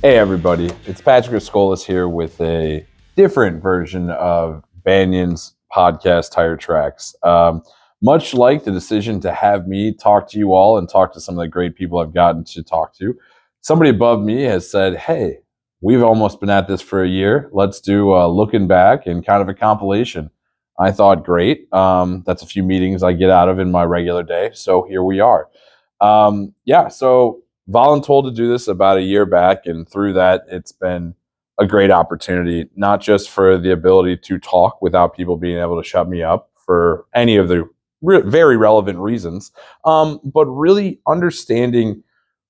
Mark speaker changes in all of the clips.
Speaker 1: Hey everybody, it's Patrick Escolas here with a different version of Banyan's podcast, Tire Tracks. Much like the decision to have me talk to you all and talk to some of the great people I've gotten to talk to, somebody above me has said, hey, we've almost been at this for a year. Let's do a looking back and kind of a compilation. I thought, great. That's a few meetings I get out of in my regular day. So here we are. So voluntold to do this about a year back, and through that, it's been a great opportunity, not just for the ability to talk without people being able to shut me up for any of the very relevant reasons, but really understanding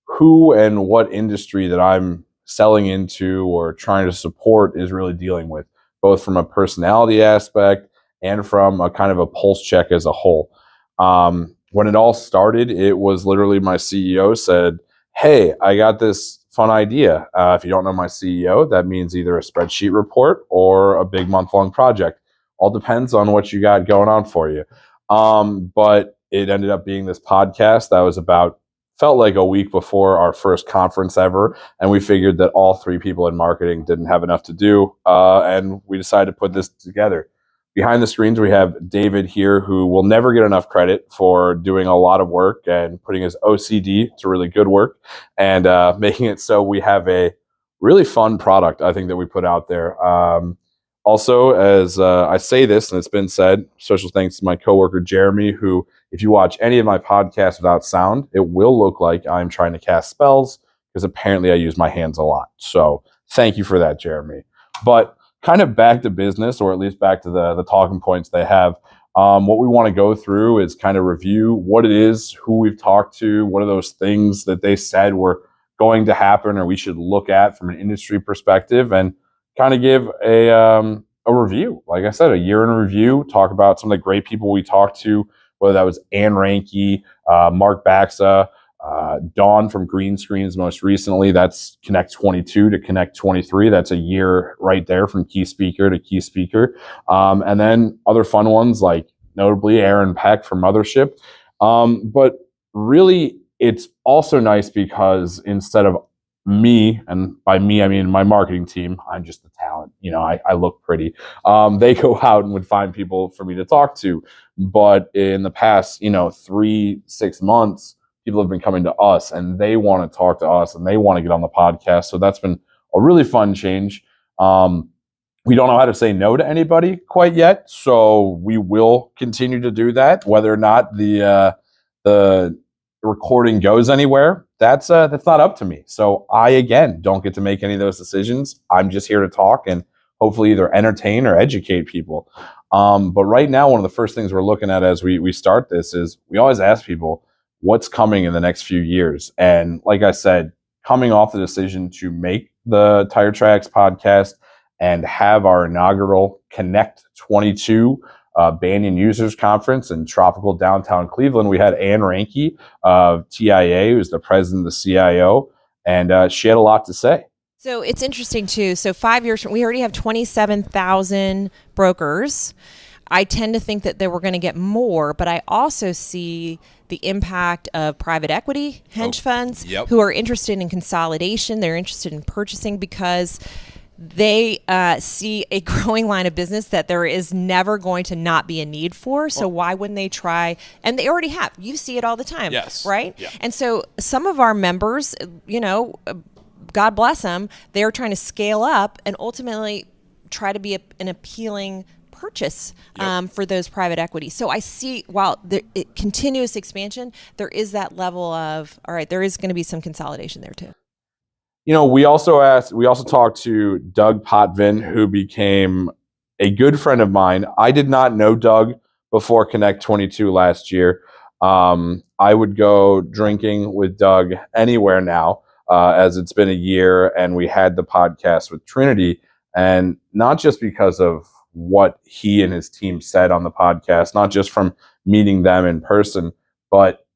Speaker 1: who and what industry that I'm selling into or trying to support is really dealing with, both from a personality aspect and from a kind of a pulse check as a whole. When it all started, it was literally my CEO said, hey, I got this fun idea. If you don't know my CEO, that means either a spreadsheet report or a big month-long project. All depends on what you got going on for you. But it ended up being this podcast that was felt like a week before our first conference ever. And we figured that all three people in marketing didn't have enough to do. And we decided to put this together. Behind the screens, we have David here, who will never get enough credit for doing a lot of work and putting his OCD to really good work and making it so we have a really fun product, I think, that we put out there. Also, as I say this, and it's been said, special thanks to my coworker, Jeremy, who, if you watch any of my podcasts without sound, it will look like I'm trying to cast spells because apparently I use my hands a lot. So thank you for that, Jeremy. But kind of back to business, or at least back to the talking points they have. What we want to go through is kind of review what it is, who we've talked to, what are those things that they said were going to happen or we should look at from an industry perspective, and kind of give a review. Like I said, a year in review, talk about some of the great people we talked to, whether that was Anne Reinke, Mark Baxa, Dawn from Green Screens most recently. That's Connect 22 to Connect 23. That's a year right there from key speaker to key speaker. And then other fun ones like notably Aaron Peck from Mothership. But really, it's also nice because instead of me, and by me, I mean my marketing team, I'm just the talent. I look pretty. They go out and would find people for me to talk to. But in the past, 3-6 months, people have been coming to us and they want to talk to us and they want to get on the podcast. So that's been a really fun change. We don't know how to say no to anybody quite yet. So we will continue to do that. Whether or not the recording goes anywhere, that's not up to me. So I, again, don't get to make any of those decisions. I'm just here to talk and hopefully either entertain or educate people. But right now, one of the first things we're looking at as we start this is we always ask people, what's coming in the next few years? And like I said, coming off the decision to make the Tire Tracks podcast and have our inaugural Connect 22 Banyan Users Conference in tropical downtown Cleveland, we had Anne Reinke of TIA, who's the president of the CIO, and she had a lot to say.
Speaker 2: So it's interesting too. So 5 years from, we already have 27,000 brokers. I tend to think that we're going to get more, but I also see the impact of private equity, hedge funds, who are interested in consolidation. They're interested in purchasing because they see a growing line of business that there is never going to not be a need for. So why wouldn't they try? And they already have. You see it all the time, right? Yeah. And so some of our members, God bless them, they're trying to scale up and ultimately try to be an appealing purchase for those private equity. So I see, while continuous expansion, there is that level of, all right, there is going to be some consolidation there too.
Speaker 1: We also talked to Doug Potvin, who became a good friend of mine. I did not know Doug before Connect 22 last year. I would go drinking with Doug anywhere now, as it's been a year and we had the podcast with Trinity, and not just because of what he and his team said on the podcast, not just from meeting them in person, but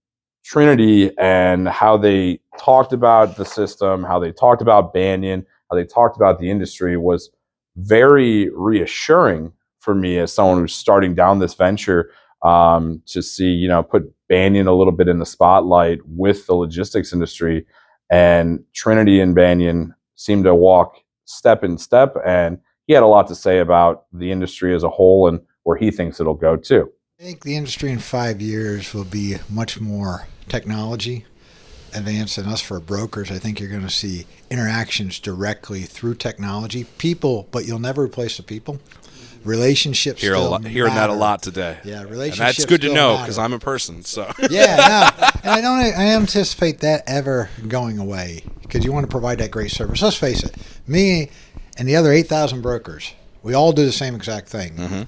Speaker 1: Trinity and how they talked about the system, how they talked about Banyan, how they talked about the industry was very reassuring for me as someone who's starting down this venture, to see, put Banyan a little bit in the spotlight with the logistics industry, and Trinity and Banyan seemed to walk step in step, and he had a lot to say about the industry as a whole and where he thinks it'll go too.
Speaker 3: I think the industry in 5 years will be much more technology advanced than us for brokers. I think you're going to see interactions directly through technology. People, but you'll never replace the people. Relationships
Speaker 4: hearing that a lot today.
Speaker 3: Yeah, relationships.
Speaker 4: And that's good to know because I'm a person. So
Speaker 3: yeah, no, and I anticipate that ever going away because you want to provide that great service. Let's face it, me and the other 8,000 brokers, we all do the same exact thing. Mm-hmm.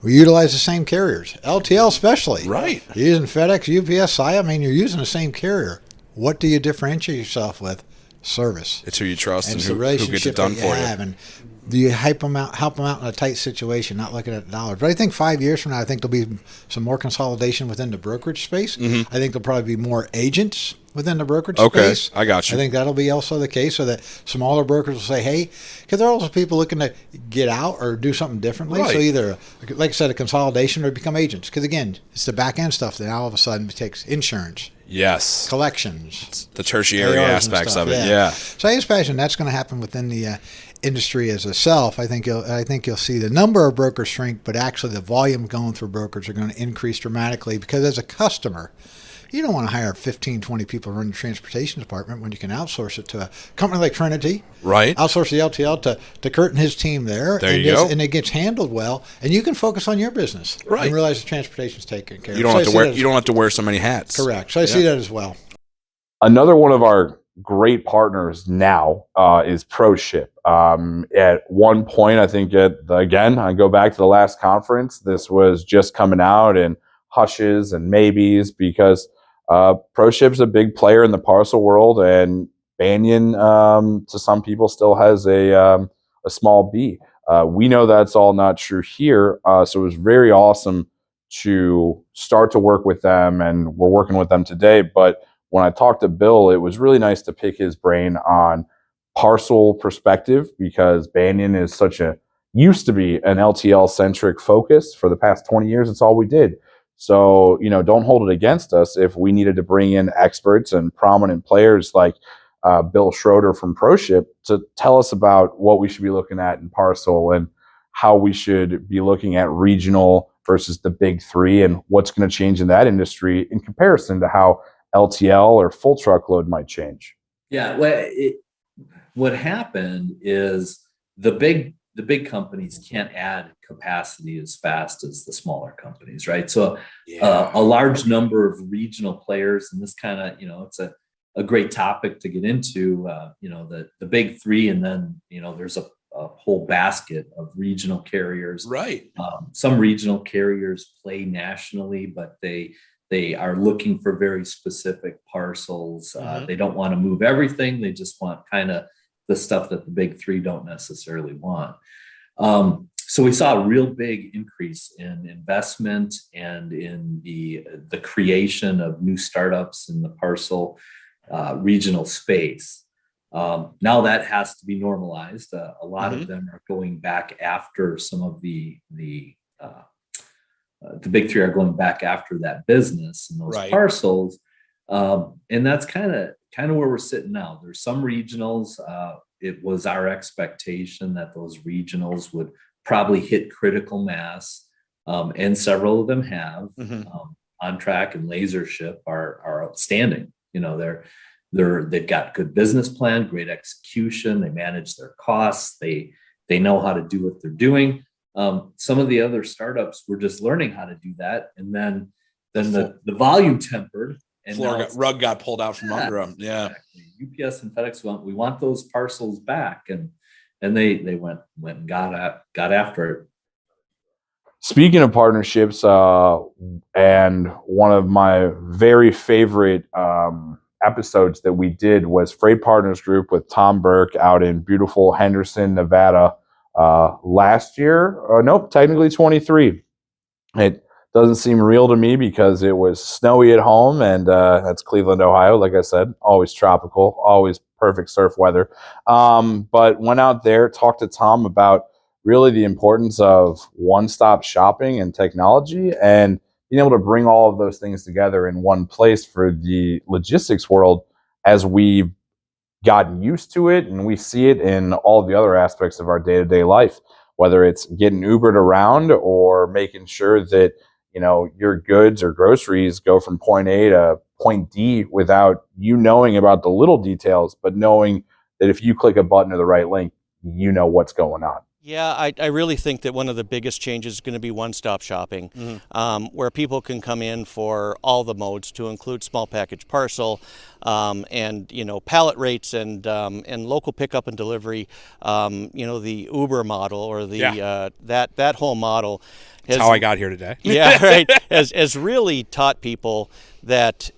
Speaker 3: We utilize the same carriers, LTL especially.
Speaker 4: Right.
Speaker 3: You're using FedEx, UPS, I mean, you're using the same carrier. What do you differentiate yourself with? Service.
Speaker 4: It's who you trust and who gets it
Speaker 3: done
Speaker 4: for you.
Speaker 3: And do you help them out in a tight situation, not looking at dollars? But I think 5 years from now, I think there'll be some more consolidation within the brokerage space. Mm-hmm. I think there'll probably be more agents within the brokerage space.
Speaker 4: I got you.
Speaker 3: I think that'll be also the case, so that smaller brokers will say, hey, because there are also people looking to get out or do something differently. Right. So either, like I said, a consolidation or become agents. Because again, it's the back end stuff that now all of a sudden takes insurance.
Speaker 4: Yes.
Speaker 3: Collections.
Speaker 4: It's the tertiary aspects of it. Yeah.
Speaker 3: So I imagine that's going to happen within the industry as itself. I think you'll see the number of brokers shrink, but actually the volume going through brokers are going to increase dramatically because as a customer, you don't want to hire 15, 20 people to run the transportation department when you can outsource it to a company like Trinity.
Speaker 4: Right.
Speaker 3: Outsource the LTL to Kurt and his team there.
Speaker 4: There you go.
Speaker 3: And it gets handled well, and you can focus on your business.
Speaker 4: Right.
Speaker 3: And realize the transportation's taken care of.
Speaker 4: You don't have to wear so many hats.
Speaker 3: Correct. So I see that as well.
Speaker 1: Another one of our great partners now is ProShip. At one point, I think again, I go back to the last conference, this was just coming out and hushes and maybes because ProShip's a big player in the parcel world, and Banyan, to some people, still has a small B. We know that's all not true here, so it was very awesome to start to work with them, and we're working with them today. But when I talked to Bill, it was really nice to pick his brain on parcel perspective because Banyan is used to be an LTL-centric focus. For the past 20 years, it's all we did. So, don't hold it against us if we needed to bring in experts and prominent players like Bill Schroeder from ProShip to tell us about what we should be looking at in parcel and how we should be looking at regional versus the big three and what's going to change in that industry in comparison to how LTL or full truckload might change.
Speaker 5: Yeah, what happened is the big companies can't add capacity as fast as the smaller companies, right? So a large number of regional players, and this kind of, it's a great topic to get into, the big three, and then, there's a whole basket of regional carriers.
Speaker 4: Right.
Speaker 5: Some regional carriers play nationally, but they are looking for very specific parcels. They don't want to move everything. They just want kind of the stuff that the big three don't necessarily want. So we saw a real big increase in investment and in the creation of new startups in the parcel regional space. Now that has to be normalized. A lot of them are going back after some of the big three are going back after that business and those parcels. And that's kind of where we're sitting now. There's some regionals. It was our expectation that those regionals would probably hit critical mass, and several of them have. On Track and Lasership are outstanding. They've got good business plan, great execution. They manage their costs. They know how to do what they're doing. Some of the other startups were just learning how to do that, and then the volume tempered. And
Speaker 4: rug got pulled out from under them. Yeah.
Speaker 5: Exactly. UPS and FedEx we want those parcels back, and they went and got after it.
Speaker 1: Speaking of partnerships, and one of my very favorite episodes that we did was Freight Partners Group with Tom Burke out in beautiful Henderson, Nevada, last year. Nope, technically 23. It doesn't seem real to me because it was snowy at home, and that's Cleveland, Ohio. Like I said, always tropical, always perfect surf weather. But went out there, talked to Tom about really the importance of one-stop shopping and technology and being able to bring all of those things together in one place for the logistics world as we gotten used to it, and we see it in all the other aspects of our day-to-day life, whether it's getting Ubered around or making sure that, you know, your goods or groceries go from point A to point D without you knowing about the little details, but knowing that if you click a button or the right link, you know what's going on.
Speaker 6: Yeah, I really think that one of the biggest changes is going to be one-stop shopping, where people can come in for all the modes, to include small package parcel, and pallet rates and local pickup and delivery. The Uber model, or the that whole model.
Speaker 4: That's how I got here today.
Speaker 6: Yeah, right. Has really taught people that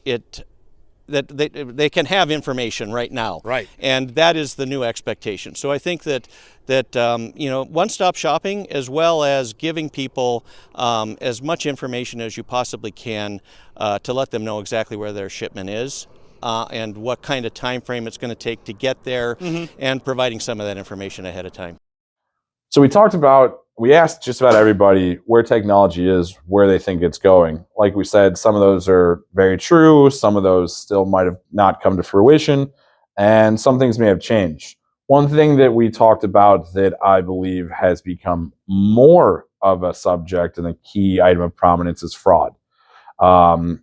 Speaker 6: they can have information right now.
Speaker 4: Right.
Speaker 6: And that is the new expectation. So I think that one-stop shopping, as well as giving people as much information as you possibly can to let them know exactly where their shipment is and what kind of time frame it's going to take to get there, and providing some of that information ahead of time.
Speaker 1: So we asked just about everybody where technology is, where they think it's going. Like we said, some of those are very true. Some of those still might have not come to fruition, and some things may have changed. One thing that we talked about that I believe has become more of a subject and a key item of prominence is fraud.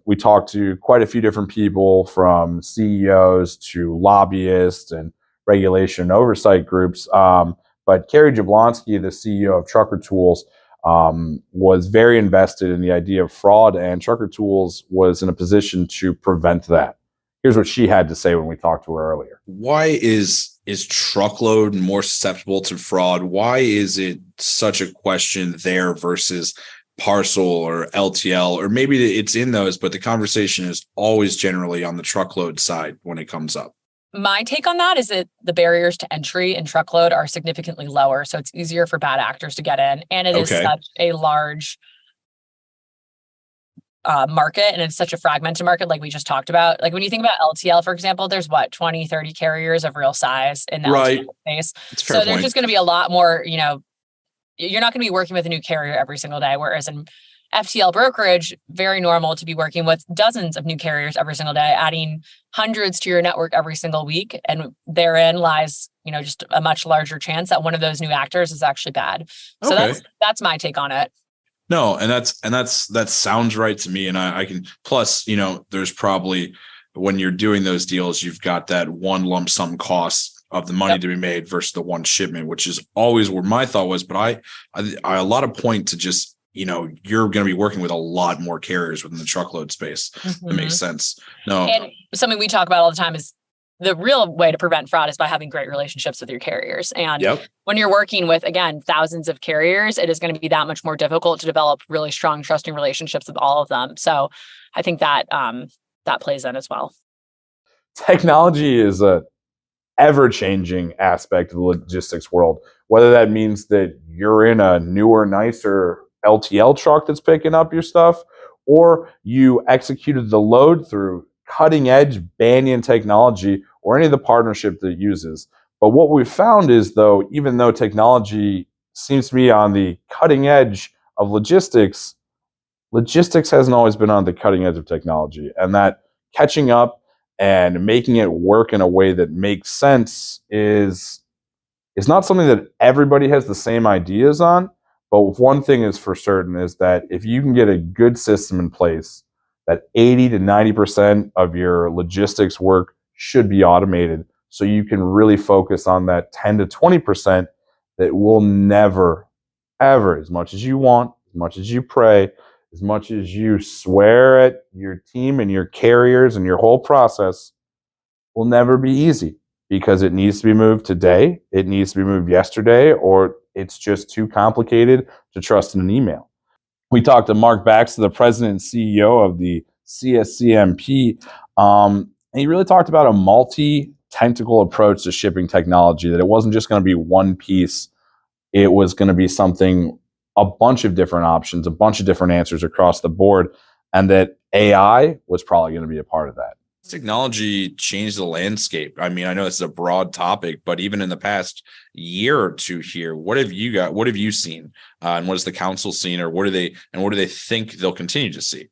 Speaker 1: We talked to quite a few different people, from CEOs to lobbyists and regulation and oversight groups. But Kary Jablonski, the CEO of Trucker Tools, was very invested in the idea of fraud, and Trucker Tools was in a position to prevent that. Here's what she had to say when we talked to her earlier.
Speaker 4: Why is Truckload more susceptible to fraud? Why is it such a question there versus Parcel or LTL? Or maybe it's in those, but the conversation is always generally on the Truckload side when it comes up.
Speaker 7: My take on that is that the barriers to entry in Truckload are significantly lower. So it's easier for bad actors to get in. And it is such a large market, and it's such a fragmented market, like we just talked about. Like when you think about LTL, for example, there's 20, 30 carriers of real size in the LTL space. So there's just going to be a lot more, you're not going to be working with a new carrier every single day. Whereas in FTL brokerage, very normal to be working with dozens of new carriers every single day, adding hundreds to your network every single week. And therein lies, just a much larger chance that one of those new actors is actually bad. So that's my take on it.
Speaker 4: No, and that sounds right to me. And I can, plus, there's probably, when you're doing those deals, you've got that one lump sum cost of the money to be made versus the one shipment, which is always where my thought was. But I a lot of point to just, you're going to be working with a lot more carriers within the Truckload space. That makes sense. No.
Speaker 7: And something we talk about all the time is the real way to prevent fraud is by having great relationships with your carriers. And when you're working with, again, thousands of carriers, it is going to be that much more difficult to develop really strong, trusting relationships with all of them. So I think that that plays in as well.
Speaker 1: Technology is a ever-changing aspect of the logistics world, whether that means that you're in a newer, nicer LTL truck that's picking up your stuff, or you executed the load through cutting-edge Banyan technology, or any of the partnership that it uses. But what we've found is, though, even though technology seems to be on the cutting edge of logistics hasn't always been on the cutting edge of technology. And that catching up and making it work in a way that makes sense is not something that everybody has the same ideas on. But one thing is for certain, is that if you can get a good system in place, that 80 to 90% of your logistics work should be automated, so you can really focus on that 10 to 20% that will never, ever, as much as you want, as much as you pray, as much as you swear at your team and your carriers and your whole process, will never be easy, because it needs to be moved today, it needs to be moved yesterday, or it's just too complicated to trust in an email. We talked to Mark Baxa, the president and CEO of the CSCMP, and he really talked about a multi-tentacle approach to shipping technology, that it wasn't just going to be one piece, it was going to be something, a bunch of different options, a bunch of different answers across the board, and that AI was probably going to be a part of that.
Speaker 4: Technology changed the landscape. I mean, I know this is a broad topic, but even in the past year or two here, what have you seen? And what has the council seen, or what do they think they'll continue to see?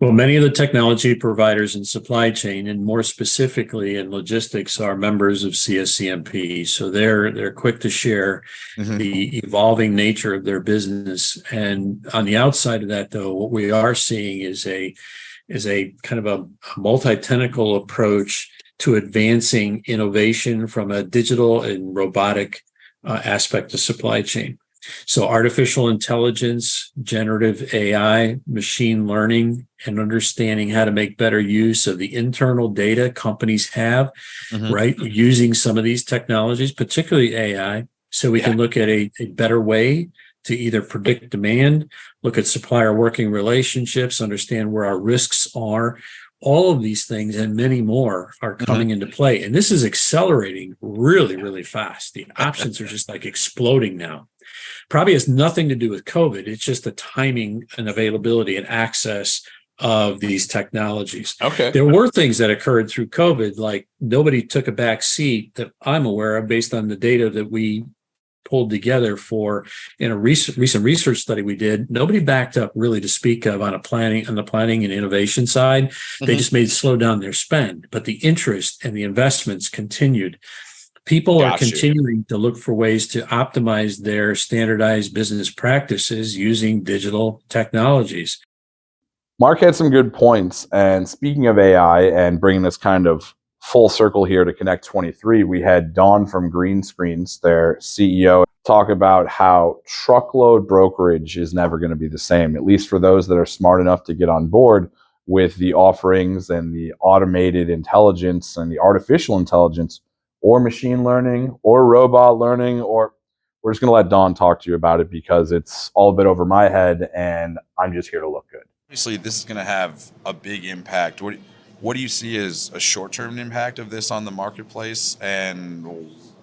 Speaker 8: Well, many of the technology providers in supply chain, and more specifically in logistics, are members of CSCMP. So they're quick to share the evolving nature of their business. And on the outside of that, though, what we are seeing is a kind of a multi-tentacle approach to advancing innovation from a digital and robotic aspect of supply chain. So artificial intelligence, generative AI, machine learning, and understanding how to make better use of the internal data companies have, right? Using some of these technologies, particularly AI, so we can look at a better way to either predict demand, look at supplier working relationships, understand where our risks are. All of these things and many more are coming into play. And this is accelerating really, really fast. The options are just like exploding now. Probably has nothing to do with COVID. It's just the timing and availability and access of these technologies.
Speaker 4: Okay.
Speaker 8: There were things that occurred through COVID, like nobody took a back seat that I'm aware of based on the data that we pulled together for in a recent research study we did. Nobody backed up really to speak of on the planning and innovation side. They just made slow down their spend, but the interest and the investments continued. People are continuing to look for ways to optimize their standardized business practices using digital technologies.
Speaker 1: Mark had some good points. And speaking of AI and bringing this kind of full circle here to Connect 23, we had Dawn from Green Screens, their CEO, talk about how truckload brokerage is never going to be the same, at least for those that are smart enough to get on board with the offerings and the automated intelligence and the artificial intelligence or machine learning or robot learning, or we're just going to let Dawn talk to you about it because it's all a bit over my head and I'm just here to look good.
Speaker 9: Obviously, this is going to have a big impact. What do you see as a short-term impact of this on the marketplace? And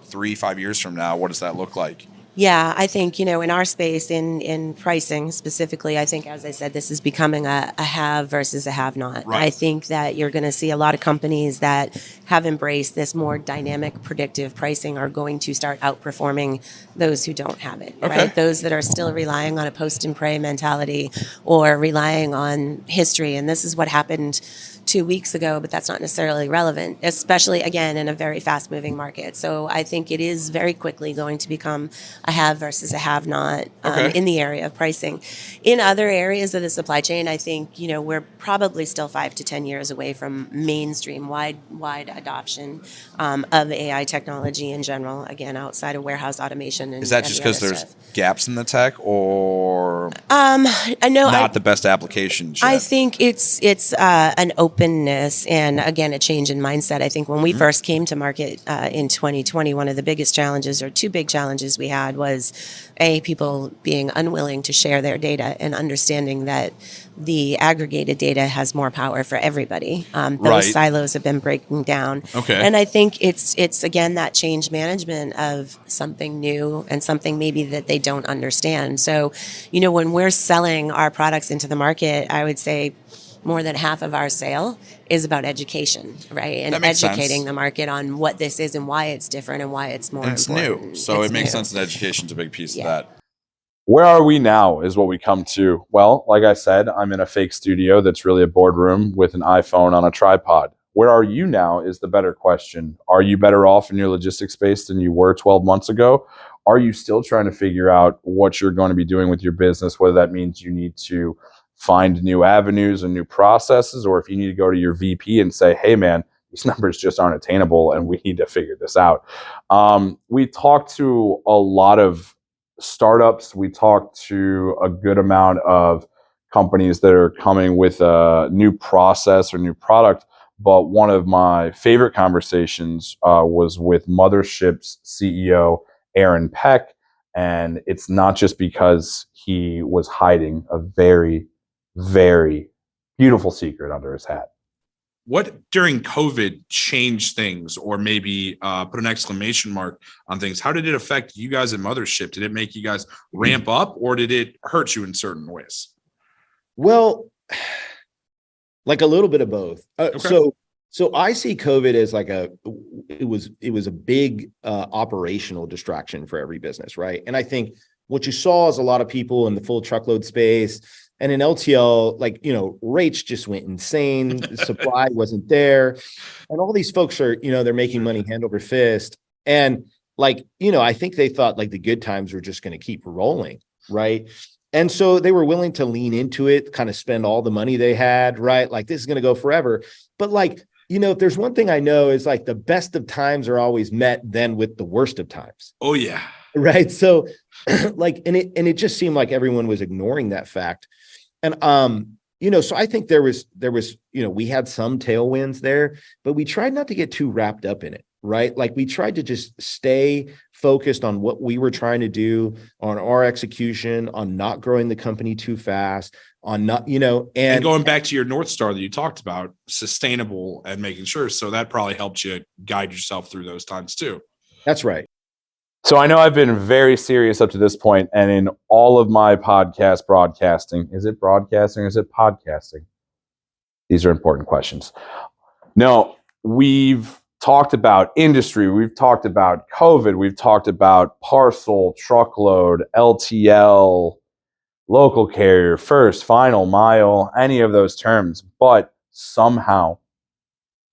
Speaker 9: 3-5 years from now, what does that look like?
Speaker 10: Yeah, I think, in our space, in pricing specifically, I think, as I said, this is becoming a have versus a have not. Right. I think that you're going to see a lot of companies that have embraced this more dynamic, predictive pricing are going to start outperforming those who don't have it. Okay. Right? Those that are still relying on a post and pray mentality or relying on history. And this is what happened 2 weeks ago, but that's not necessarily relevant, especially, again, in a very fast-moving market. So I think it is very quickly going to become a have versus a have not in the area of pricing. In other areas of the supply chain, I think, we're probably still 5 to 10 years away from mainstream wide adoption of AI technology in general, again, outside of warehouse automation.
Speaker 9: Is that just because there's gaps in the tech or not the best applications yet?
Speaker 10: I think it's an openness and, again, a change in mindset. I think when we first came to market in 2020, one of the biggest challenges, or two big challenges we had, was people being unwilling to share their data and understanding that the aggregated data has more power for everybody. Those silos have been breaking down. Okay. And I think it's again that change management of something new and something maybe that they don't understand. So, when we're selling our products into the market, I would say more than half of our sale is about education, right? And educating the market on what this is and why it's different and why it's more important.
Speaker 9: New. So it makes sense that education's a big piece of that.
Speaker 1: Where are we now is what we come to. Well, like I said, I'm in a fake studio that's really a boardroom with an iPhone on a tripod. Where are you now is the better question. Are you better off in your logistics space than you were 12 months ago? Are you still trying to figure out what you're going to be doing with your business, whether that means you need to find new avenues and new processes, or if you need to go to your VP and say, hey, man, these numbers just aren't attainable and we need to figure this out. We talked to a lot of startups. We talked to a good amount of companies that are coming with a new process or new product. But one of my favorite conversations was with Mothership's CEO, Aaron Peck. And it's not just because he was hiding a very, very beautiful secret under his hat.
Speaker 4: What during COVID changed things, or maybe put an exclamation mark on things? How did it affect you guys at Mothership? Did it make you guys ramp up, or did it hurt you in certain ways?
Speaker 11: Well, like a little bit of both. So I see COVID as like it was a big operational distraction for every business, right? And I think what you saw is a lot of people in the full truckload space, And in LTL, like, rates just went insane. The supply wasn't there. And all these folks are, they're making money hand over fist. And like, I think they thought like the good times were just going to keep rolling. Right. And so they were willing to lean into it, kind of spend all the money they had. Right. Like, this is going to go forever. But like, if there's one thing I know is like the best of times are always met then with the worst of times.
Speaker 4: Oh, yeah.
Speaker 11: Right. So like, and it just seemed like everyone was ignoring that fact. And, so I think there was, we had some tailwinds there, but we tried not to get too wrapped up in it. Right. Like, we tried to just stay focused on what we were trying to do, on our execution, on not growing the company too fast, on not, and
Speaker 4: going back to your North Star that you talked about, sustainable and making sure. So that probably helped you guide yourself through those times too.
Speaker 11: That's right.
Speaker 1: So I know I've been very serious up to this point, and in all of my podcast broadcasting, is it broadcasting or is it podcasting? These are important questions. No, we've talked about industry, we've talked about COVID, we've talked about parcel, truckload, LTL, local carrier, first, final mile, any of those terms, but somehow,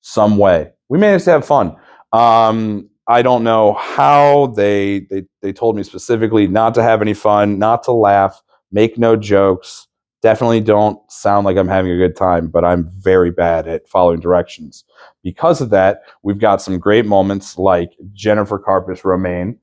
Speaker 1: some way, we managed to have fun. I don't know how they told me specifically not to have any fun, not to laugh, make no jokes. Definitely don't sound like I'm having a good time, but I'm very bad at following directions. Because of that, we've got some great moments like Jennifer Carpus-Romaine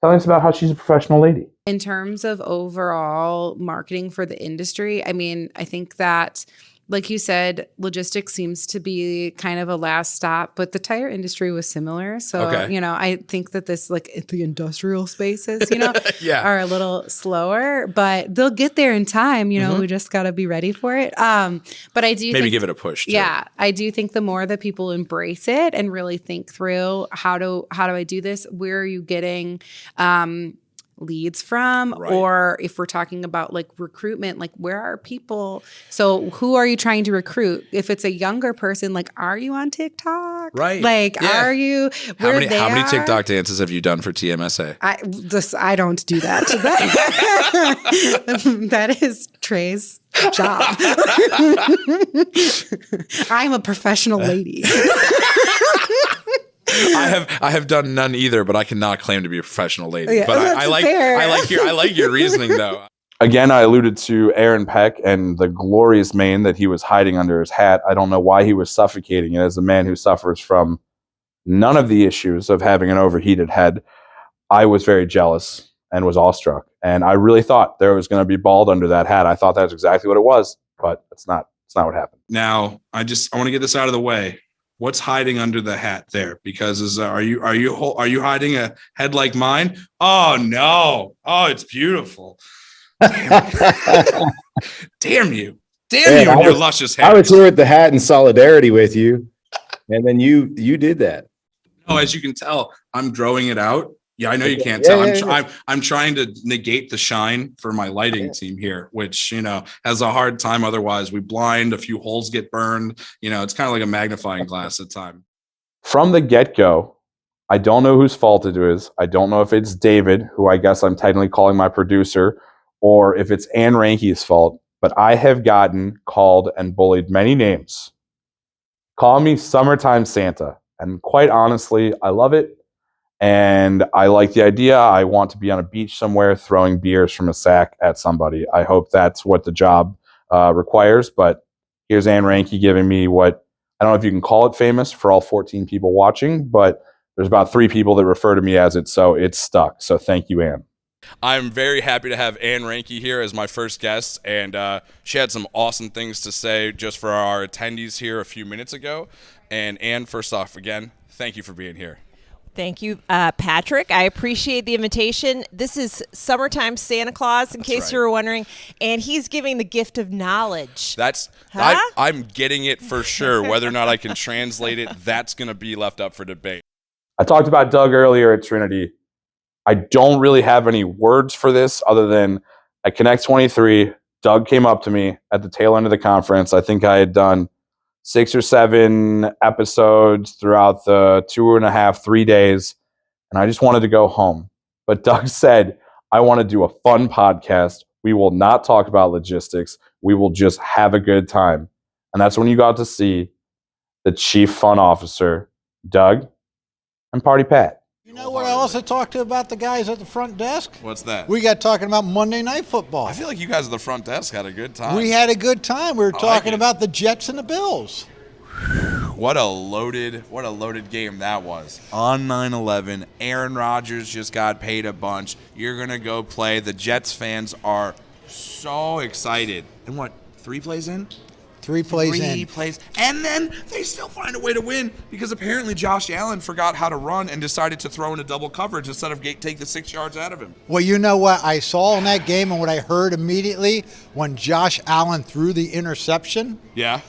Speaker 1: telling us about how she's a professional lady.
Speaker 12: In terms of overall marketing for the industry, I mean, I think that, like you said, logistics seems to be kind of a last stop, but the tire industry was similar. So, I think that this, like the industrial spaces, are a little slower, but they'll get there in time. We just got to be ready for it. But I do
Speaker 4: maybe give it a push. Too.
Speaker 12: Yeah, I do think the more that people embrace it and really think through how do I do this? Where are you getting leads from, right. Or if we're talking about like recruitment, like where are people? So who are you trying to recruit? If it's a younger person, like, are you on TikTok?
Speaker 4: Right.
Speaker 12: Like, are you?
Speaker 4: How many TikTok dances have you done for TMSA?
Speaker 12: I don't do that. That is Trey's job. I'm a professional lady.
Speaker 4: I have done none either, but I cannot claim to be a professional lady.
Speaker 12: Yeah,
Speaker 4: but I like your reasoning though.
Speaker 1: Again, I alluded to Aaron Peck and the glorious mane that he was hiding under his hat. I don't know why he was suffocating it. As a man who suffers from none of the issues of having an overheated head, I was very jealous and was awestruck. And I really thought there was going to be bald under that hat. I thought that was exactly what it was, but it's not. It's not what happened.
Speaker 4: Now, I want to get this out of the way. What's hiding under the hat there? Because are you hiding a head like mine? Oh no! Oh, it's beautiful. Damn you! Damn you! And your luscious hair.
Speaker 11: I was here with the hat in solidarity with you, and then you did that.
Speaker 4: Oh, as you can tell, I'm growing it out. Yeah, I know you can't tell. I'm trying to negate the shine for my lighting team here, which, has a hard time. Otherwise, we blind, a few holes get burned. It's kind of like a magnifying glass at times.
Speaker 1: From the get-go, I don't know whose fault it is. I don't know if it's David, who I guess I'm technically calling my producer, or if it's Anne Reinke's fault, but I have gotten called and bullied many names. Call me Summertime Santa. And quite honestly, I love it. And I like the idea. I want to be on a beach somewhere throwing beers from a sack at somebody. I hope that's what the job requires. But here's Anne Reinke giving me what, I don't know if you can call it famous for all 14 people watching, but there's about 3 people that refer to me as it, so it's stuck. So thank you, Anne.
Speaker 9: I'm very happy to have Anne Reinke here as my first guest, and she had some awesome things to say just for our attendees here a few minutes ago. And Anne, first off, again, thank you for being here.
Speaker 2: Thank you, Patrick. I appreciate the invitation. This is Summertime Santa Claus, in case you were wondering, and he's giving the gift of knowledge.
Speaker 9: I'm getting it for sure. Whether or not I can translate it, that's going to be left up for debate.
Speaker 1: I talked about Doug earlier at Trinity. I don't really have any words for this other than at Connect 23, Doug came up to me at the tail end of the conference. I think I had done 6 or 7 episodes throughout the 2.5, 3 days, and I just wanted to go home. But Doug said, I want to do a fun podcast We will not talk about logistics. We will just have a good time. And that's when you got to see the Chief Fun Officer, Doug, and Party Pat.
Speaker 3: You know what I also talked to about the guys at the front desk?
Speaker 9: What's that?
Speaker 3: We got talking about Monday Night Football.
Speaker 9: I feel like you guys at the front desk had a good time.
Speaker 3: We had a good time. We were talking about the Jets and the Bills.
Speaker 9: What a loaded game that was. On 9/11, Aaron Rodgers just got paid a bunch. You're going to go play. The Jets fans are so excited. And what, 3 plays in?
Speaker 3: 3 plays in.
Speaker 9: 3 plays. And then they still find a way to win because apparently Josh Allen forgot how to run and decided to throw in a double coverage instead of take the 6 yards out of him.
Speaker 3: Well, you know what I saw in that game and what I heard immediately when Josh Allen threw the interception?
Speaker 9: Yeah.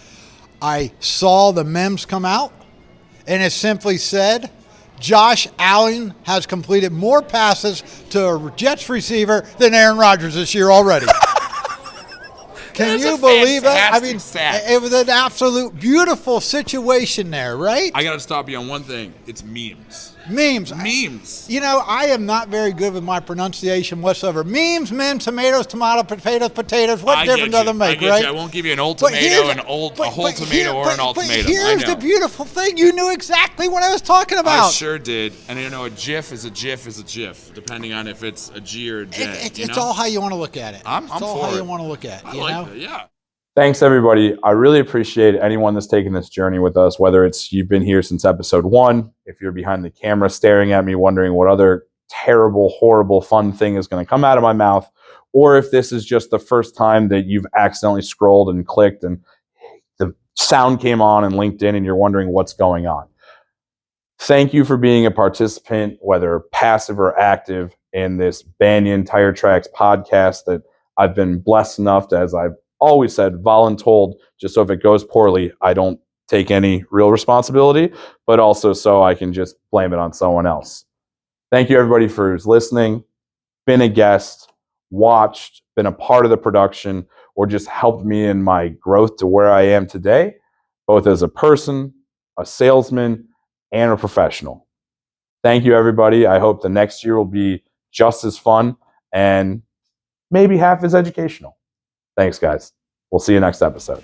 Speaker 3: I saw the memes come out, and it simply said, Josh Allen has completed more passes to a Jets receiver than Aaron Rodgers this year already. Can you believe that? I mean, it was an absolute beautiful situation there, right?
Speaker 9: I got to stop you on one thing. It's memes.
Speaker 3: Memes. You know, I am not very good with my pronunciation whatsoever. Memes, tomatoes, potatoes. What difference does it make, right?
Speaker 9: I won't give you an old tomato, a whole tomato, or an ultimatum.
Speaker 3: Here's the beautiful thing. You knew exactly what I was talking about.
Speaker 9: I sure did. And you know, a GIF is a GIF, depending on if it's a G or a J.
Speaker 3: It's all how you want to look at it.
Speaker 9: It's
Speaker 3: all how you want to look at it.
Speaker 9: I like that, yeah.
Speaker 1: Thanks, everybody. I really appreciate anyone that's taken this journey with us, whether it's you've been here since episode 1, if you're behind the camera staring at me wondering what other terrible, horrible, fun thing is going to come out of my mouth, or if this is just the first time that you've accidentally scrolled and clicked and the sound came on in LinkedIn and you're wondering what's going on. Thank you for being a participant, whether passive or active, in this Banyan Tire Tracks podcast that I've been blessed enough to, as I've always said, voluntold, just so if it goes poorly, I don't take any real responsibility, but also so I can just blame it on someone else. Thank you, everybody, for listening, been a guest, watched, been a part of the production, or just helped me in my growth to where I am today, both as a person, a salesman, and a professional. Thank you, everybody. I hope the next year will be just as fun and maybe half as educational. Thanks, guys. We'll see you next episode.